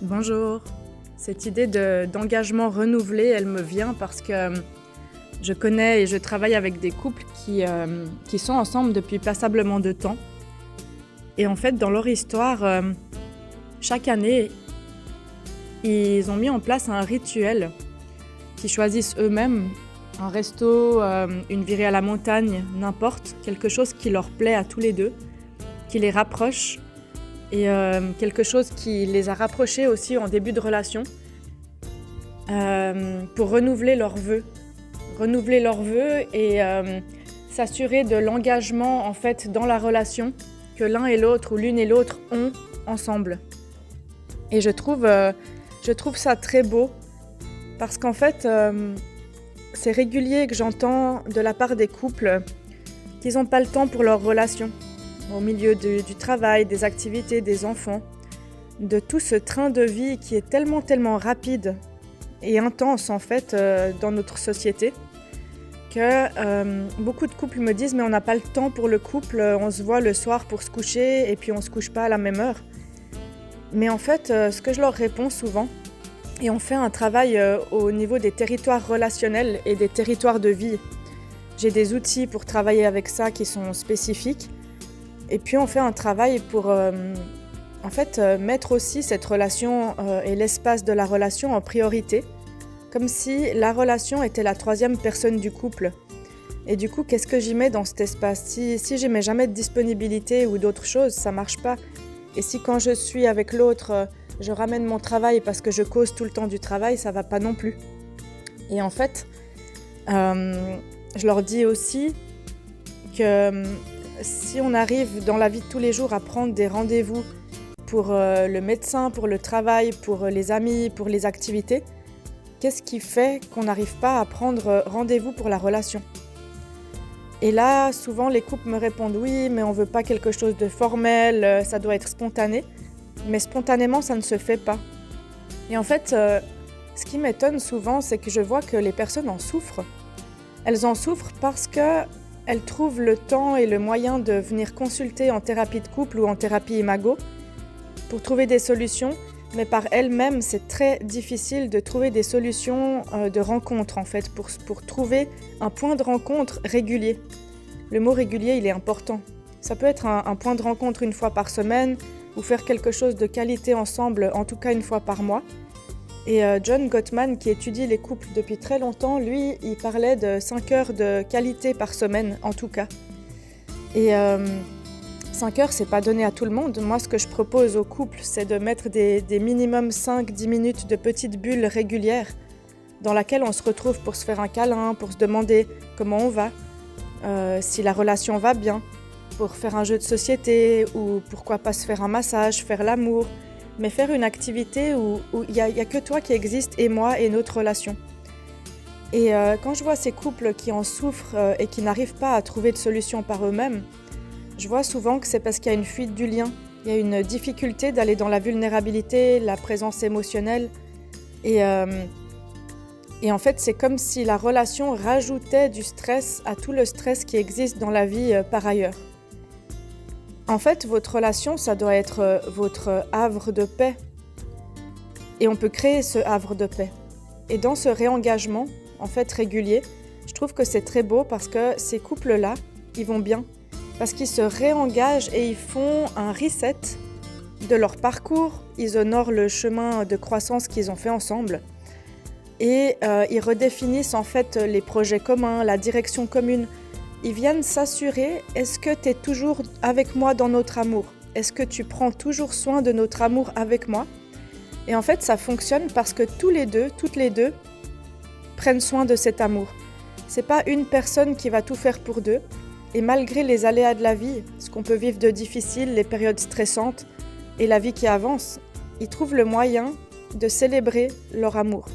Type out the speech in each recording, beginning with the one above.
Bonjour. Cette idée d'engagement renouvelé, elle me vient parce que je connais et je travaille avec des couples qui sont ensemble depuis passablement de temps. Et en fait, dans leur histoire, chaque année, ils ont mis en place un rituel qu'ils choisissent eux-mêmes. Un resto, une virée à la montagne, n'importe. Quelque chose qui leur plaît à tous les deux, qui les rapproche. Et quelque chose qui les a rapprochés aussi en début de relation, pour renouveler leurs vœux. Renouveler leurs vœux et s'assurer de l'engagement en fait dans la relation que l'un et l'autre ou l'une et l'autre ont ensemble. Et je trouve ça très beau parce qu'en fait, c'est régulier que j'entends de la part des couples qu'ils n'ont pas le temps pour leur relation. Au milieu du travail, des activités, des enfants, de tout ce train de vie qui est tellement rapide et intense en fait dans notre société que beaucoup de couples me disent mais on n'a pas le temps pour le couple, on se voit le soir pour se coucher et puis on se couche pas à la même heure. Mais en fait, ce que je leur réponds souvent, et on fait un travail au niveau des territoires relationnels et des territoires de vie. J'ai des outils pour travailler avec ça qui sont spécifiques. Et puis on fait un travail pour mettre aussi cette relation et l'espace de la relation en priorité, comme si la relation était la troisième personne du couple. Et du coup, qu'est-ce que j'y mets dans cet espace ? Si j'y mets jamais de disponibilité ou d'autres choses, ça marche pas. Et si quand je suis avec l'autre, je ramène mon travail parce que je cause tout le temps du travail, ça va pas non plus. Et en fait, je leur dis aussi que si on arrive dans la vie de tous les jours à prendre des rendez-vous pour le médecin, pour le travail, pour les amis, pour les activités, qu'est-ce qui fait qu'on n'arrive pas à prendre rendez-vous pour la relation ? Et là, souvent, les couples me répondent « Oui, mais on veut pas quelque chose de formel, ça doit être spontané. » Mais spontanément, ça ne se fait pas. Et en fait, ce qui m'étonne souvent, c'est que je vois que les personnes en souffrent. Elles en souffrent parce qu'elles trouvent le temps et le moyen de venir consulter en thérapie de couple ou en thérapie imago pour trouver des solutions, mais par elles-mêmes, c'est très difficile de trouver des solutions de rencontre, en fait, pour trouver un point de rencontre régulier. Le mot régulier, il est important. Ça peut être un point de rencontre une fois par semaine ou faire quelque chose de qualité ensemble, en tout cas une fois par mois. Et John Gottman, qui étudie les couples depuis très longtemps, lui, il parlait de 5 heures de qualité par semaine, en tout cas. Et 5 heures, c'est pas donné à tout le monde. Moi, ce que je propose aux couples, c'est de mettre des minimum 5-10 minutes de petites bulles régulières dans laquelle on se retrouve pour se faire un câlin, pour se demander comment on va, si la relation va bien, pour faire un jeu de société ou pourquoi pas se faire un massage, faire l'amour, mais faire une activité où il y a que toi qui existe et moi et notre relation. Et quand je vois ces couples qui en souffrent et qui n'arrivent pas à trouver de solution par eux-mêmes, je vois souvent que c'est parce qu'il y a une fuite du lien, il y a une difficulté d'aller dans la vulnérabilité, la présence émotionnelle. Et en fait, c'est comme si la relation rajoutait du stress à tout le stress qui existe dans la vie par ailleurs. En fait, votre relation, ça doit être votre havre de paix. Et on peut créer ce havre de paix. Et dans ce réengagement, en fait, régulier, je trouve que c'est très beau parce que ces couples-là, ils vont bien. Parce qu'ils se réengagent et ils font un reset de leur parcours. Ils honorent le chemin de croissance qu'ils ont fait ensemble. Et ils redéfinissent en fait les projets communs, la direction commune. Ils viennent s'assurer, est-ce que tu es toujours avec moi dans notre amour ? Est-ce que tu prends toujours soin de notre amour avec moi ? Et en fait, ça fonctionne parce que tous les deux, toutes les deux, prennent soin de cet amour. C'est pas une personne qui va tout faire pour deux. Et malgré les aléas de la vie, ce qu'on peut vivre de difficile, les périodes stressantes et la vie qui avance, ils trouvent le moyen de célébrer leur amour.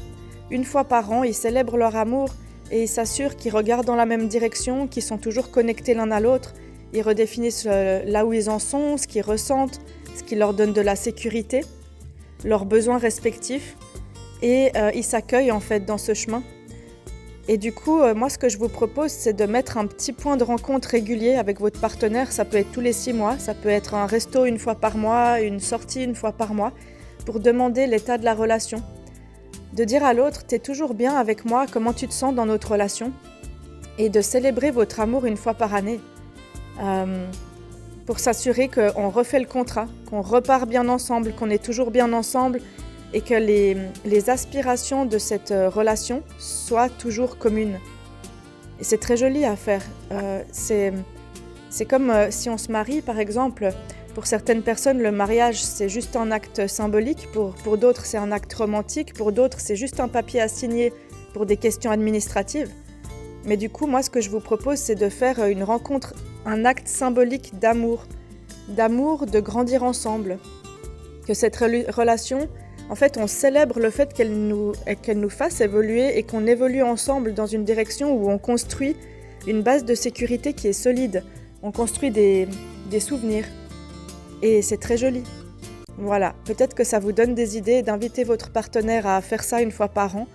Une fois par an, ils célèbrent leur amour et ils s'assurent qu'ils regardent dans la même direction, qu'ils sont toujours connectés l'un à l'autre. Ils redéfinissent là où ils en sont, ce qu'ils ressentent, ce qui leur donne de la sécurité, leurs besoins respectifs. Et ils s'accueillent en fait dans ce chemin. Et du coup, moi, ce que je vous propose, c'est de mettre un petit point de rencontre régulier avec votre partenaire. Ça peut être tous les 6 mois, ça peut être un resto une fois par mois, une sortie une fois par mois. pour demander l'état de la relation. De dire à l'autre « t'es toujours bien avec moi, comment tu te sens dans notre relation ?» et de célébrer votre amour une fois par année pour s'assurer qu'on refait le contrat, qu'on repart bien ensemble, qu'on est toujours bien ensemble et que les aspirations de cette relation soient toujours communes. Et c'est très joli à faire. C'est comme si on se marie, par exemple. Pour certaines personnes, le mariage, c'est juste un acte symbolique. Pour d'autres, c'est un acte romantique. Pour d'autres, c'est juste un papier à signer pour des questions administratives. Mais du coup, moi, ce que je vous propose, c'est de faire une rencontre, un acte symbolique d'amour, de grandir ensemble. Que cette relation, en fait, on célèbre le fait qu'elle nous fasse évoluer et qu'on évolue ensemble dans une direction où on construit une base de sécurité qui est solide. On construit des souvenirs. Et c'est très joli. Voilà, peut-être que ça vous donne des idées d'inviter votre partenaire à faire ça une fois par an,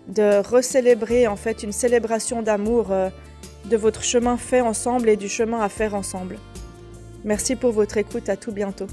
de recélébrer en fait une célébration d'amour de votre chemin fait ensemble et du chemin à faire ensemble. Merci pour votre écoute, à tout bientôt.